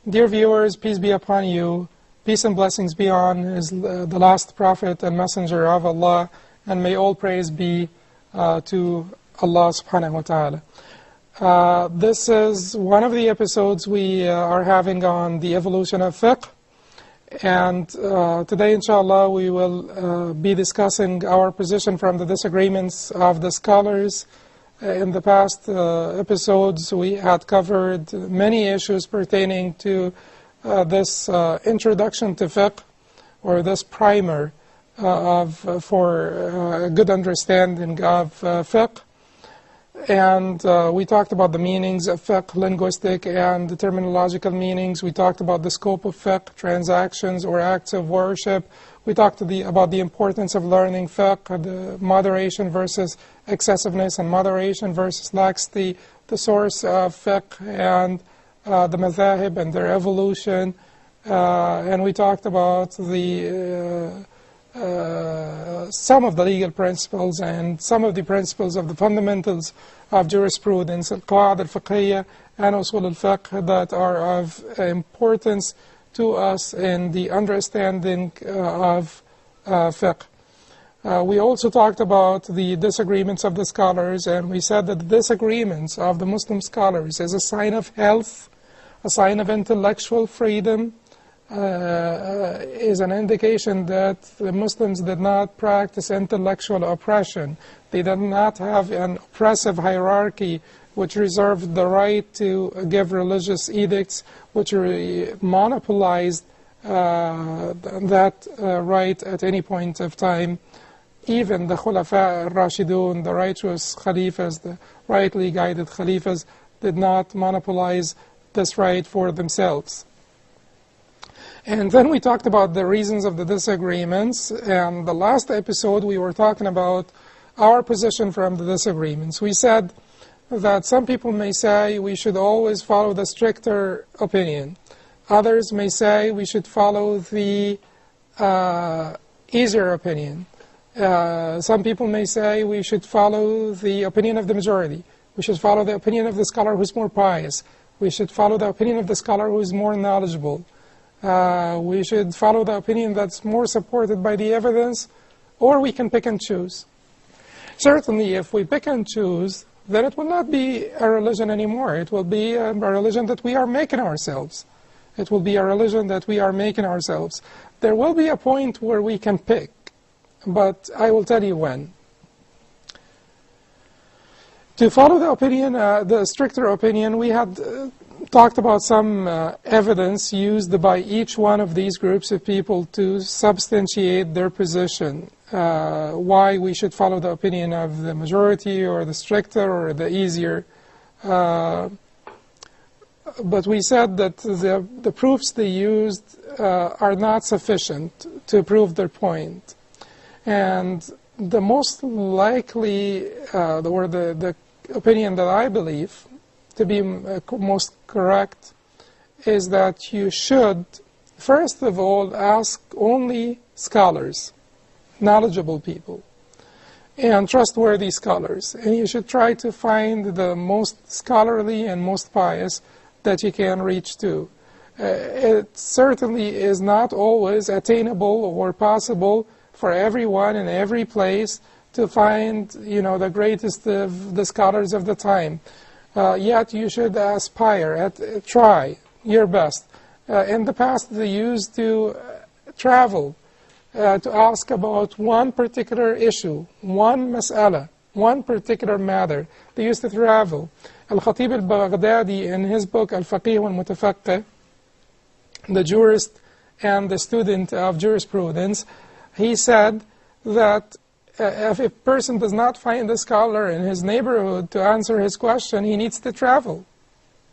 Dear viewers, peace be upon you. Peace and blessings be on the last prophet and messenger of Allah, and may all praise be to Allah subhanahu wa ta'ala. This is one of the episodes we are having on the evolution of fiqh, and today inshallah we will be discussing our position from the disagreements of the scholars. In the past episodes we had covered many issues pertaining to this introduction to fiqh, or this primer for a good understanding of fiqh. And we talked about the meanings of fiqh, linguistic and the terminological meanings. We talked about the scope of fiqh, transactions or acts of worship. We talked about the importance of learning fiqh, the moderation versus excessiveness and moderation versus laxity, the source of fiqh and the madhahib and their evolution. And we talked about some of the legal principles and some of the principles of the fundamentals of jurisprudence, al-qa'ad al-fiqhiyya and usul al-fiqh, that are of importance to us in the understanding of fiqh. We also talked about the disagreements of the scholars, and we said that the disagreements of the Muslim scholars is a sign of health, a sign of intellectual freedom, is an indication that the Muslims did not practice intellectual oppression. They did not have an oppressive hierarchy which reserved the right to give religious edicts, which monopolized that right at any point of time. Even the Khulafa al-Rashidun, the righteous Khalifas, the rightly guided Khalifas, did not monopolize this right for themselves. And then we talked about the reasons of the disagreements, and the last episode we were talking about our position from the disagreements. We said that some people may say we should always follow the stricter opinion. Others may say we should follow the easier opinion. Some people may say we should follow the opinion of the majority. We should follow the opinion of the scholar who's more pious. We should follow the opinion of the scholar who is more knowledgeable. We should follow the opinion that's more supported by the evidence, or we can pick and choose. Certainly, if we pick and choose, then it will not be a religion anymore. It will be a religion that we are making ourselves. It will be a religion that we are making ourselves. There will be a point where we can pick, but I will tell you when. To follow the opinion, the stricter opinion, we had talked about some evidence used by each one of these groups of people to substantiate their position. Why we should follow the opinion of the majority or the stricter or the easier. But we said that the proofs they used are not sufficient to prove their point. And the most likely, or the opinion that I believe to be most correct, is that you should, first of all, ask only scholars, knowledgeable people, and trustworthy scholars. And you should try to find the most scholarly and most pious that you can reach to. It certainly is not always attainable or possible for everyone in every place to find, the greatest of the scholars of the time. Yet you should aspire, try your best. In the past they used to travel to ask about one particular issue, one mas'ala, one particular matter. They used to travel. Al-Khatib al-Baghdadi, in his book Al-Faqih wal-Mutafaqqih, the jurist and the student of jurisprudence, he said that if a person does not find a scholar in his neighborhood to answer his question, he needs to travel,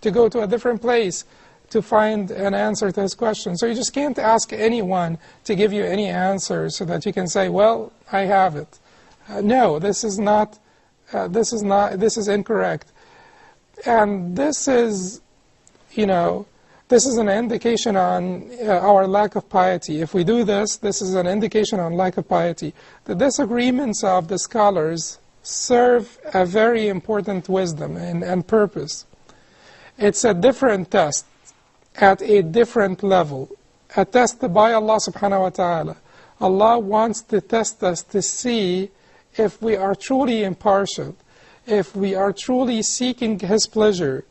to go to a different place to find an answer to his question. So you just can't ask anyone to give you any answer so that you can say, well, I have it. No, this is incorrect. And this is, this is an indication on our lack of piety. If we do this, this is an indication on lack of piety. The disagreements of the scholars serve a very important wisdom and purpose. It's a different test. at a different level, a test by Allah subhanahu wa ta'ala. Allah wants to test us to see if we are truly impartial, if we are truly seeking His pleasure,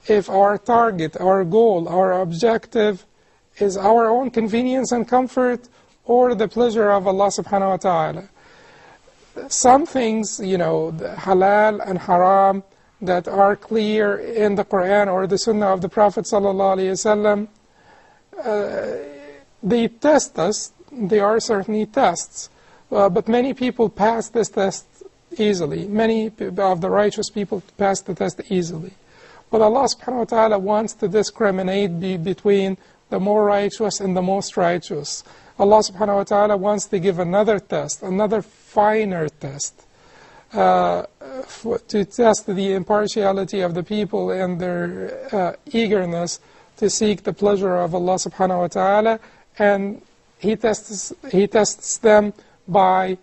if our target, our goal, our objective is our own convenience and comfort or the pleasure of Allah subhanahu wa ta'ala. Some things, halal and haram, that are clear in the Quran or the Sunnah of the Prophet sallallahu alaihi wasallam, they test us. They are certainly tests, but many people pass this test easily. Many of the righteous people pass the test easily. But Allah subhanahu wa ta'ala wants to discriminate between the more righteous and the most righteous. Allah subhanahu wa ta'ala wants to give another test, another finer test, to test the impartiality of the people and their eagerness to seek the pleasure of Allah subhanahu wa ta'ala. And He tests them by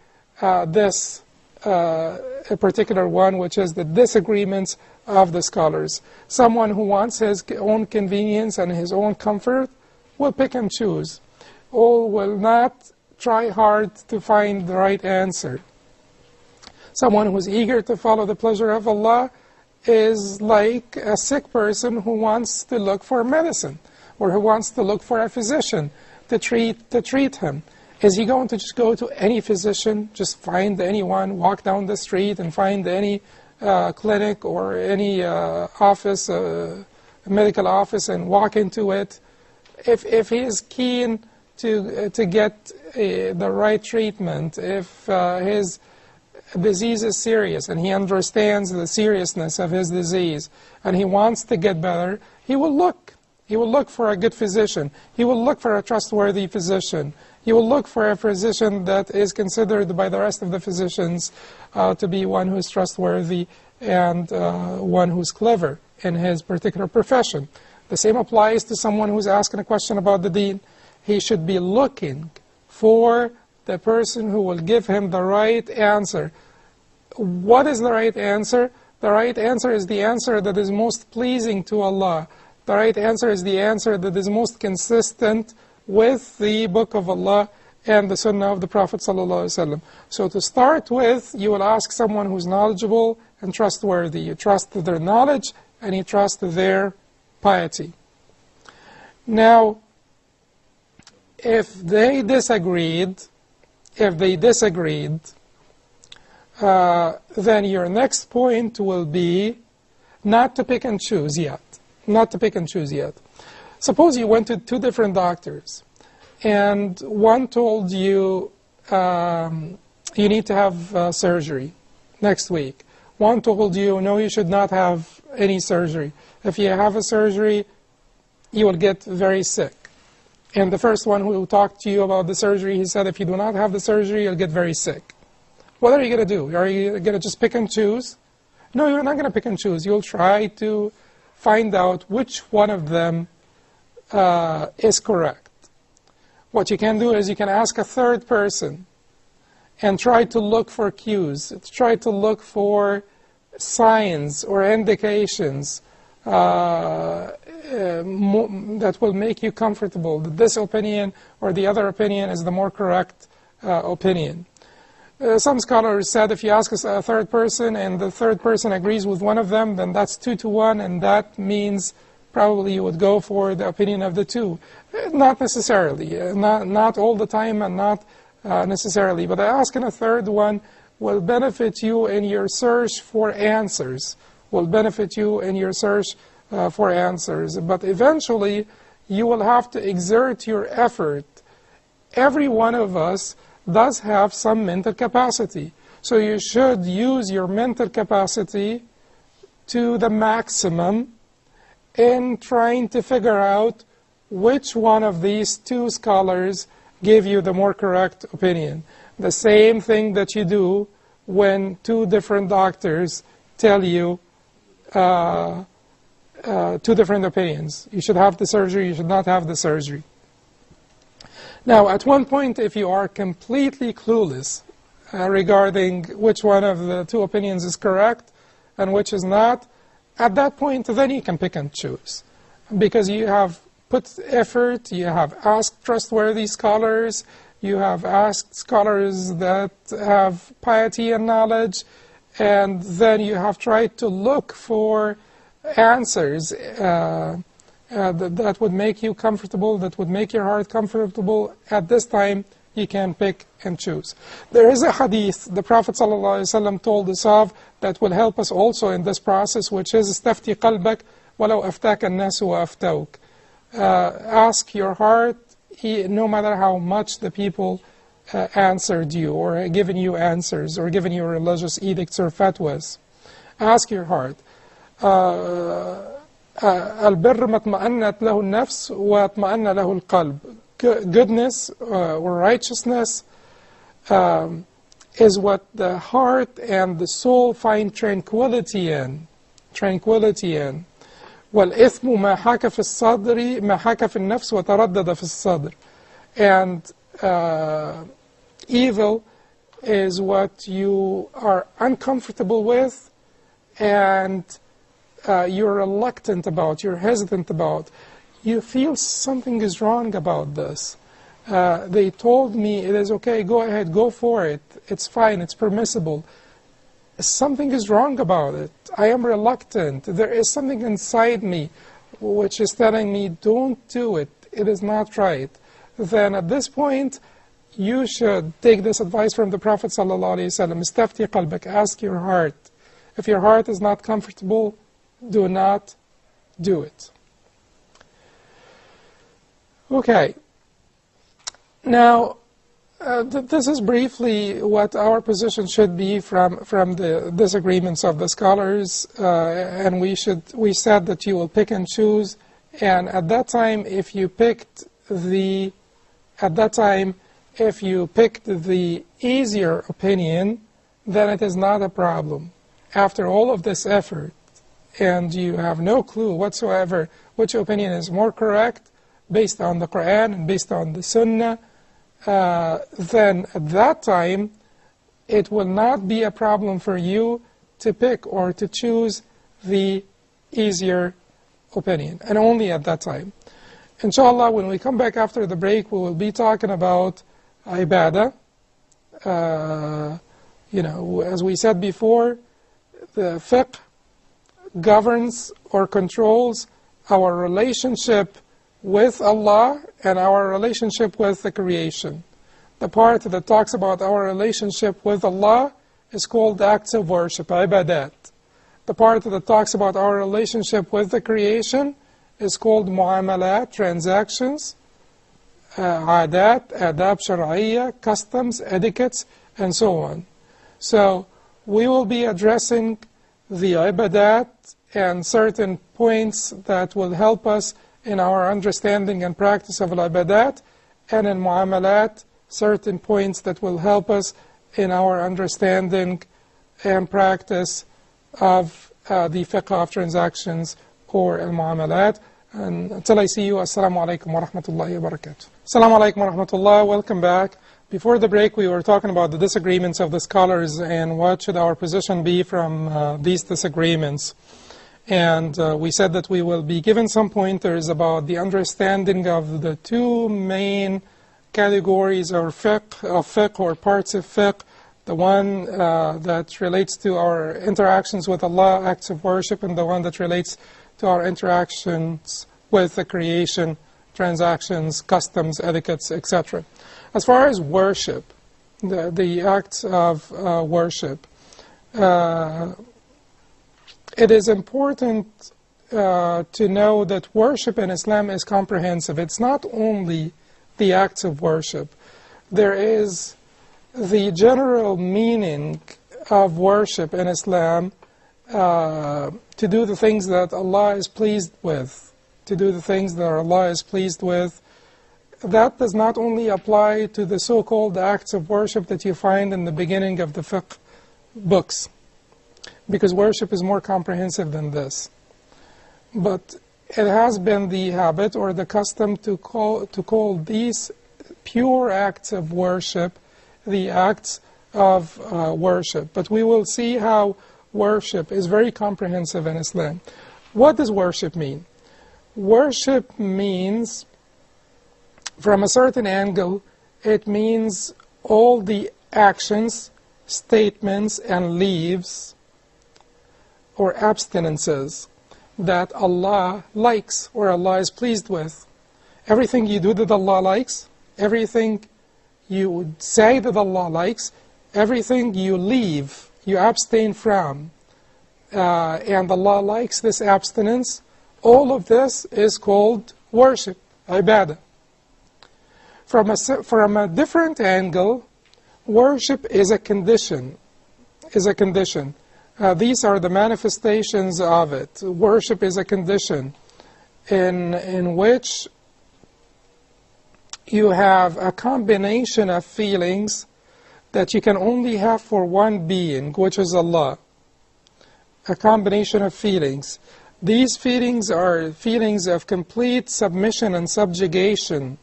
this particular one, which is the disagreements of the scholars. Someone who wants his own convenience and his own comfort will pick and choose, or will not try hard to find the right answer. Someone who's eager to follow the pleasure of Allah is like a sick person who wants to look for medicine, or who wants to look for a physician to treat him. Is he going to just go to any physician, just find anyone, walk down the street and find any clinic or any office, medical office, and walk into it? If he is keen to get the right treatment, if his disease is serious and he understands the seriousness of his disease and he wants to get better, he will look. He will look for a good physician. He will look for a trustworthy physician. He will look for a physician that is considered by the rest of the physicians to be one who is trustworthy and one who's clever in his particular profession. The same applies to someone who's asking a question about the deen. He should be looking for the person who will give him the right answer. What is the right answer? The right answer is the answer that is most pleasing to Allah. The right answer is the answer that is most consistent with the Book of Allah and the Sunnah of the Prophet ﷺ. So to start with, you will ask someone who's knowledgeable and trustworthy. You trust their knowledge and you trust their piety. Now, if they disagreed, then your next point will be not to pick and choose yet. Not to pick and choose yet. Suppose you went to two different doctors, and one told you you need to have surgery next week. One told you, no, you should not have any surgery. If you have a surgery, you will get very sick. And the first one who talked to you about the surgery, he said, if you do not have the surgery, you'll get very sick. What are you going to do? Are you going to just pick and choose? No, you're not going to pick and choose. You'll try to find out which one of them is correct. What you can do is you can ask a third person and try to look for cues, try to look for signs or indications that will make you comfortable that this opinion or the other opinion is the more correct opinion. Some scholars said if you ask a third person and the third person agrees with one of them, then that's 2-to-1, and that means probably you would go for the opinion of the two. Not necessarily, not all the time, and not necessarily. But asking a third one will benefit you in your search for answers, will benefit you in your search for answers. But eventually, you will have to exert your effort. Every one of us does have some mental capacity. So you should use your mental capacity to the maximum in trying to figure out which one of these two scholars gave you the more correct opinion. The same thing that you do when two different doctors tell you two different opinions. You should have the surgery, you should not have the surgery. Now, at one point, if you are completely clueless regarding which one of the two opinions is correct and which is not, at that point, then you can pick and choose. because you have put effort, you have asked trustworthy scholars, you have asked scholars that have piety and knowledge, and then you have tried to look for answers that would make you comfortable, that would make your heart comfortable. At this time, you can pick and choose. There is a hadith the Prophet ﷺ told us of that will help us also in this process, which is استفتي قلبك ولو أفتاك الناس وأفتوك. Ask your heart, no matter how much the people answered you, or given you answers, or given you religious edicts or fatwas. Ask your heart. البر ما اطمأنت له النفس واطمأن له القلب. Goodness or righteousness is what the heart and the soul find tranquility in. والإثم ما حاك في الصدر ما حاك في النفس وتردد في الصدر. And evil is what you are uncomfortable with and you're reluctant about, you're hesitant about. You feel something is wrong about this. They told me it is okay, go ahead, go for it. It's fine, it's permissible. Something is wrong about it. I am reluctant. There is something inside me which is telling me, don't do it. It is not right. Then at this point, you should take this advice from the Prophet ﷺ. استفتي قلبك, ask your heart. If your heart is not comfortable, do not do it. Okay. Now, this is briefly what our position should be from the disagreements of the scholars, and we said that you will pick and choose, and at that time if you picked the easier opinion, then it is not a problem. After all of this effort, and you have no clue whatsoever which opinion is more correct, based on the Quran and based on the Sunnah, then at that time it will not be a problem for you to pick or to choose the easier opinion, and only at that time. Inshallah, when we come back after the break, we will be talking about ibadah. As we said before, the fiqh governs or controls our relationship with Allah and our relationship with the creation. The part that talks about our relationship with Allah is called acts of worship, ibadat. The part that talks about our relationship with the creation is called muamalat, transactions, adat, adab shar'iyya, customs, etiquettes, and so on. So we will be addressing the ibadat and certain points that will help us in our understanding and practice of al-ibadat, and in muamalat, certain points that will help us in our understanding and practice of the fiqh of transactions or al-muamalat. And until I see you, assalamu alaikum wa rahmatullahi wa barakatuh. Assalamu alaikum wa rahmatullah, welcome back. Before the break, we were talking about the disagreements of the scholars and what should our position be from these disagreements. And we said that we will be given some pointers about the understanding of the two main categories of fiqh or parts of fiqh. The one that relates to our interactions with Allah, acts of worship, and the one that relates to our interactions with the creation, transactions, customs, etiquettes, etc. As far as worship, the acts of worship, it is important to know that worship in Islam is comprehensive. It's not only the acts of worship. There is the general meaning of worship in Islam, to do the things that Allah is pleased with. To do the things that Allah is pleased with. That does not only apply to the so-called acts of worship that you find in the beginning of the fiqh books, because worship is more comprehensive than this. But it has been the habit or the custom to call these pure acts of worship the acts of worship. But we will see how worship is very comprehensive in Islam. What does worship mean? Worship means, from a certain angle, it means all the actions, statements, and leaves or abstinences that Allah likes or Allah is pleased with. Everything you do that Allah likes, everything you would say that Allah likes, everything you leave, you abstain from, and Allah likes this abstinence, all of this is called worship, ibadah. From a different angle, worship is a condition. These are the manifestations of it. Worship is a condition in which you have a combination of feelings that you can only have for one being, which is Allah. A combination of feelings. These feelings are feelings of complete submission and subjugation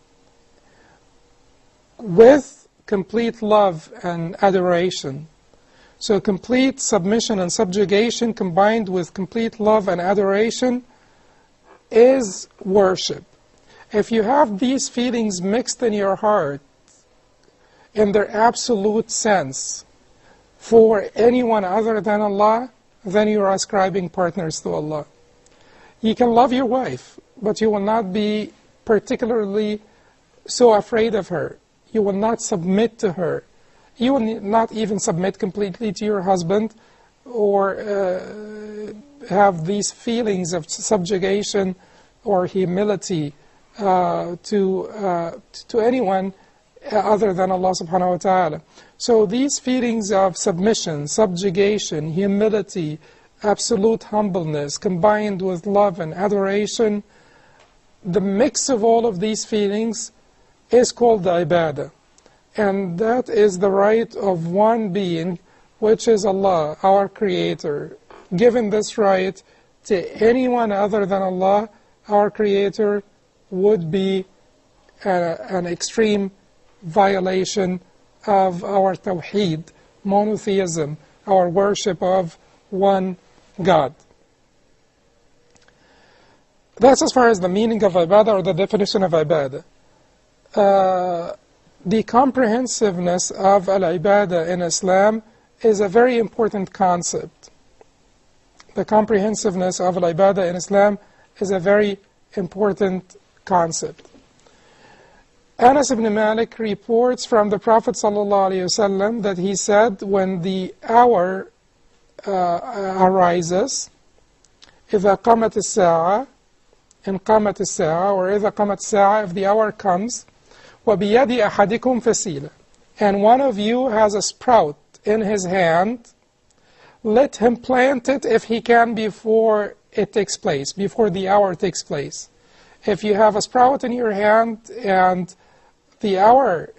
with complete love and adoration. So complete submission and subjugation combined with complete love and adoration is worship. If you have these feelings mixed in your heart in their absolute sense for anyone other than Allah, then you are ascribing partners to Allah. You can love your wife, but you will not be particularly so afraid of her. You will not submit to her. You will not even submit completely to your husband or have these feelings of subjugation or humility to anyone other than Allah subhanahu wa ta'ala. So these feelings of submission, subjugation, humility, absolute humbleness, combined with love and adoration, the mix of all of these feelings is called the ibadah. And that is the right of one being, which is Allah, our Creator. Given this right to anyone other than Allah, our Creator, would be an extreme violation of our tawheed, monotheism, our worship of one God. That's as far as the meaning of ibadah or the definition of ibadah. The comprehensiveness of al-ibadah in Islam is a very important concept. The comprehensiveness of al-ibadah in Islam is a very important concept. Anas ibn Malik reports from the Prophet ﷺ that he said, when the hour arises, إِذَا قَامَتِ السَّاعَةِ إِنْ قَامَتِ السَّاعَةِ or إِذَا قَامَتِ السَّاعَةِ, if the hour comes, وَبِيَدِ أَحَدِكُمْ فَسِيلًا, and one of you has a sprout in his hand, let him plant it if he can before it takes place, before the hour takes place. If you have a sprout in your hand and the hour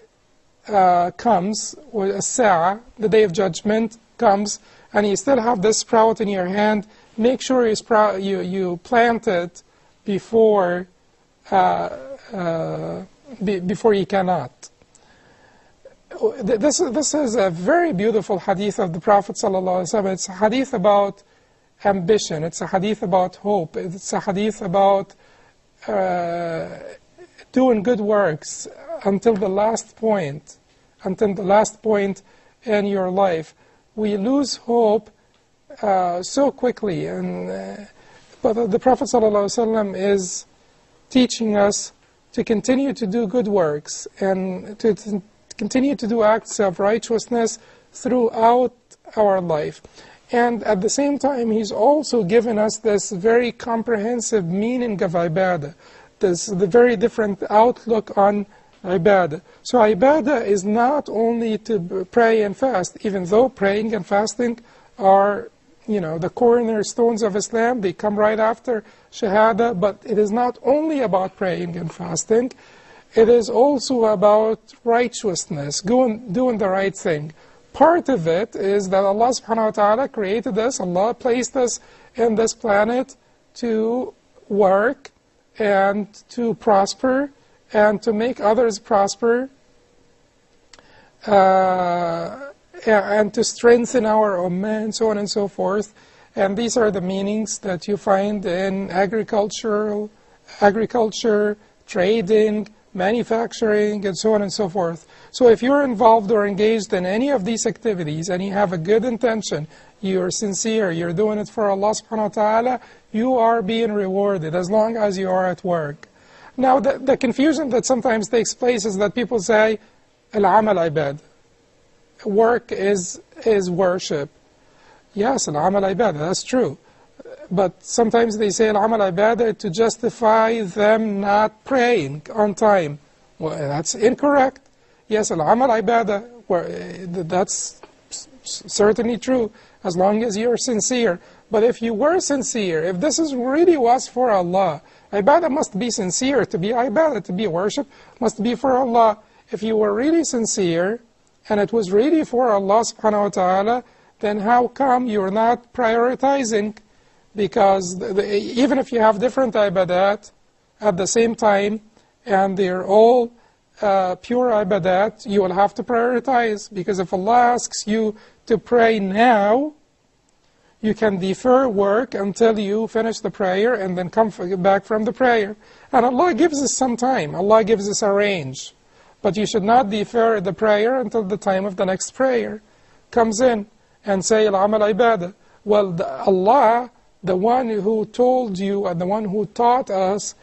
comes, or a sa'a, the day of judgment comes, and you still have this sprout in your hand, make sure you plant it before you cannot. This is a very beautiful hadith of the Prophet ﷺ. It's a hadith about ambition. It's a hadith about hope. It's a hadith about doing good works until the last point in your life. We lose hope so quickly, but the Prophet ﷺ is teaching us to continue to do good works and to continue to do acts of righteousness throughout our life. And at the same time, he's also given us this very comprehensive meaning of ibadah, the very different outlook on ibadah. So ibadah is not only to pray and fast, even though praying and fasting are, the cornerstones of Islam. They come right after Shahada, but it is not only about praying and fasting. It is also about righteousness, doing the right thing. Part of it is that Allah subhanahu wa ta'ala created us, Allah placed us in this planet to work and to prosper and to make others prosper and to strengthen our ummah and so on and so forth. And these are the meanings that you find in agricultural agriculture, trading, manufacturing, and so on and so forth. So if you're involved or engaged in any of these activities and you have a good intention, you're sincere, you're doing it for Allah subhanahu wa ta'ala, you are being rewarded as long as you are at work. Now the confusion that sometimes takes place is that people say, al-amal ibad, work is worship. Yes, al-amal ibad, that's true. But sometimes they say al-amal ibadah to justify them not praying on time. Well, that's incorrect. Yes, al-amal ibadah, that's certainly true, as long as you're sincere. But if you were sincere, if this is really was for Allah, ibadah must be sincere. To be ibadah, to be worship, must be for Allah. If you were really sincere, and it was really for Allah subhanahu wa ta'ala, then how come you're not prioritizing? Because even if you have different ibadat at the same time, and they're all pure ibadat, you will have to prioritize. Because if Allah asks you to pray now, you can defer work until you finish the prayer and then come back from the prayer. And Allah gives us some time. Allah gives us a range. But you should not defer the prayer until the time of the next prayer comes in and say, al-amal ibadah. Well, Allah, the one who told you and the one who taught us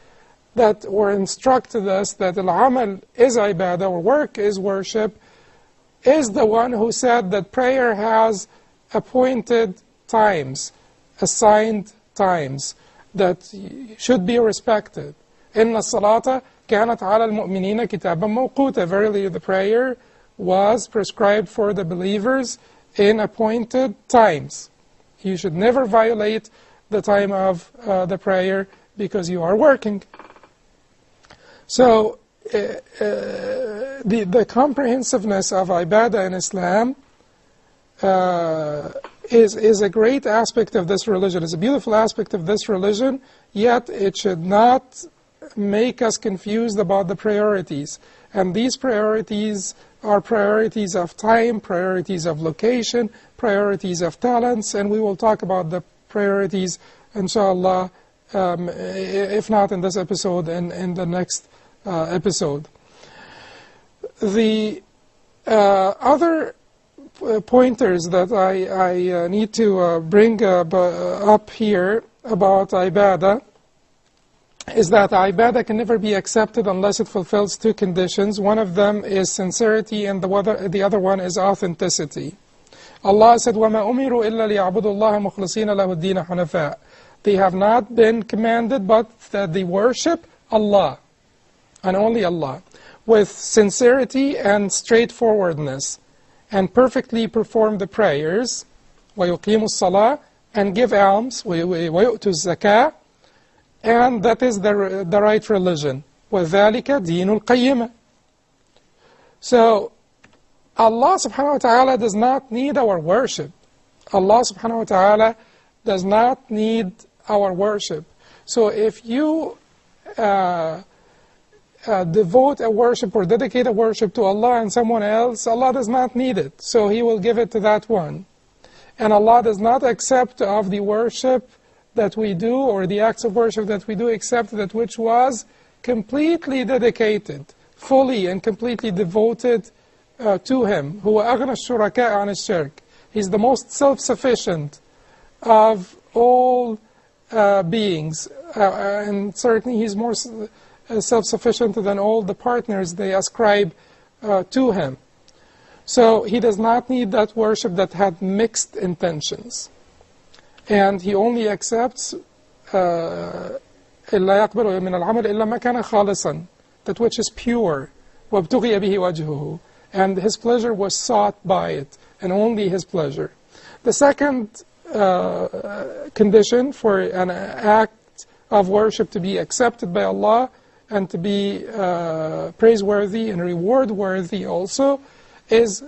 that, or instructed us that al-amal is ibadah, or work is worship, is the one who said that prayer has appointed times, assigned times, that should be respected. إِنَّ الصَّلَاةَ كَانَتْ عَلَى الْمُؤْمِنِينَ كِتَابًا مَوْقُوتًا. Verily the prayer was prescribed for the believers in appointed times. You should never violate the time of the prayer because you are working. So the comprehensiveness of ibadah in Islam is a great aspect of this religion. It's a beautiful aspect of this religion, yet it should not make us confused about the priorities. And these priorities are priorities of time, priorities of location, priorities of talents, and we will talk about the priorities, inshallah, if not in this episode, in the next episode. The other pointers that I need to bring up here about ibadah is that ibadah can never be accepted unless it fulfills two conditions. One of them is sincerity, and the other one is authenticity. Allah said, وَمَا أُمِرُوا إِلَّا لِيَعْبُدُوا اللَّهَ مُخْلِصِينَ لَهُ الدِّينَ حُنَفَاءَ. They have not been commanded but that they worship Allah, and only Allah, with sincerity and straightforwardness, and perfectly perform the prayers, وَيُقِيمُوا الصَّلَاةِ, and give alms, وَيُؤْتُوا الزَّكَاةِ, and that is the right religion. وَذَلِكَ دِينُ الْقَيِّمَةِ. So, Allah subhanahu wa ta'ala does not need our worship. Allah subhanahu wa ta'ala does not need our worship. So if you devote a worship or dedicate a worship to Allah and someone else, Allah does not need it. So He will give it to that one. And Allah does not accept of the worship that we do, or the acts of worship that we do, except that which was completely dedicated, fully and completely devoted to Him. هُوَ أَغْنَى الشُّرَكَاءَ عَنِ الشِّرْكِ. He's the most self-sufficient of all beings, and certainly He's more self-sufficient than all the partners they ascribe to Him. So He does not need that worship that had mixed intentions. And He only accepts إِلَّا يَقْبَلُ مِنَ الْعَمَلِ إِلَّا مَا كَانَ خَالِصًا, that which is pure, وَابْتُغِيَ بِهِ وَجْهُهُ, and His pleasure was sought by it, and only His pleasure. The second condition for an act of worship to be accepted by Allah and to be praiseworthy and reward-worthy also is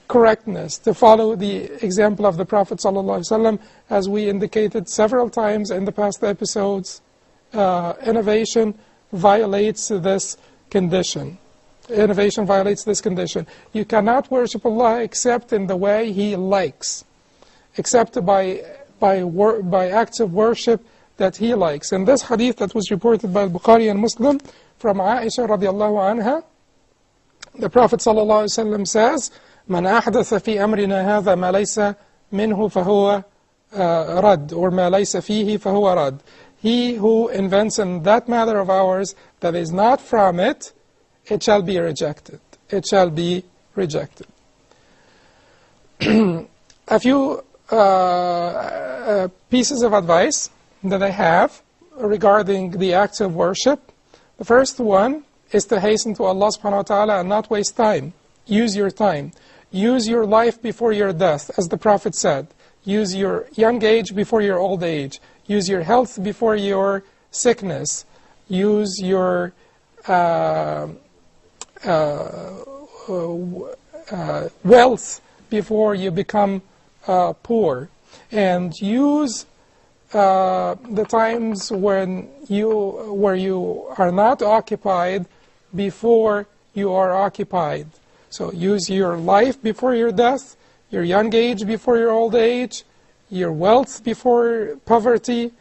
correctness, to follow the example of the Prophet ﷺ, as we indicated several times in the past episodes. Innovation violates this condition. Innovation violates this condition. You cannot worship Allah except in the way He likes, except by acts of worship that He likes. And this hadith that was reported by Bukhari and Muslim from Aisha radiallahu anha, the Prophet sallallahu alaihi wasallam says, "Man ahdatha fi amrina hadha ma laysa minhu fahuwa rad," or "ma laysa fihi fahuwa rad." He who invents in that matter of ours that is not from it, it shall be rejected. It shall be rejected. A few pieces of advice that I have regarding the acts of worship. The first one is to hasten to Allah subhanahu wa ta'ala and not waste time. Use your time. Use your life before your death, as the Prophet said. Use your young age before your old age. Use your health before your sickness. Use your wealth before you become poor. And use the times where you are not occupied before you are occupied. So use your life before your death, your young age before your old age, your wealth before poverty,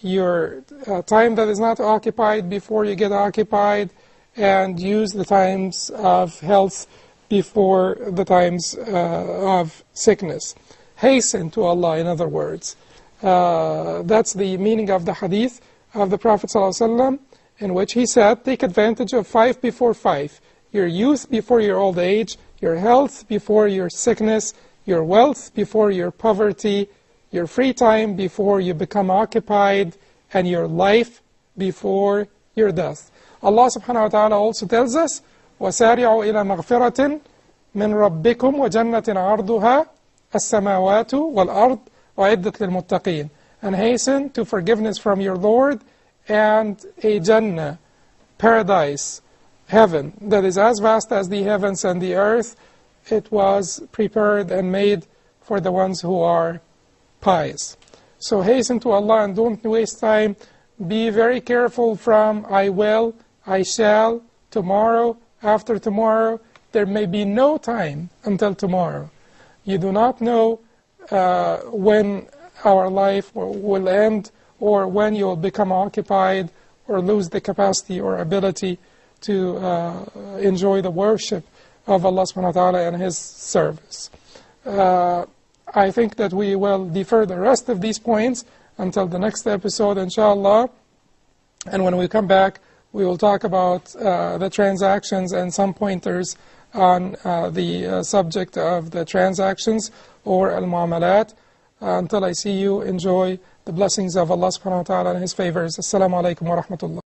your time that is not occupied before you get occupied, and use the times of health before the times of sickness. Hasten to Allah, in other words. That's the meaning of the hadith of the Prophet ﷺ, in which he said, take advantage of 5 before 5. Your youth before your old age, your health before your sickness, your wealth before your poverty, your free time before you become occupied, and your life before your death. Allah subhanahu wa ta'ala also tells us, وَسَارِعُوا إِلَى مَغْفِرَةٍ مِّن رَبِّكُمْ وَجَنَّةٍ عَرْضُهَا السَّمَاوَاتُ وَالْأَرْضُ وَعِدَّةٍ لِلْمُتَّقِينَ. And hasten to forgiveness from your Lord and a Jannah, paradise, heaven, that is as vast as the heavens and the earth. It was prepared and made for the ones who are pious. So hasten to Allah and don't waste time. Be very careful from I will, I shall, tomorrow, after tomorrow. There may be no time until tomorrow. You do not know when our life will end, or when you will become occupied or lose the capacity or ability to enjoy the worship of Allah subhanahu wa ta'ala and His service. I think that we will defer the rest of these points until the next episode, inshallah. And when we come back, we will talk about the transactions and some pointers on the subject of the transactions or al-mu'amalat. Until I see you, enjoy the blessings of Allah subhanahu wa ta'ala and His favors. Assalamu alaikum wa rahmatullah.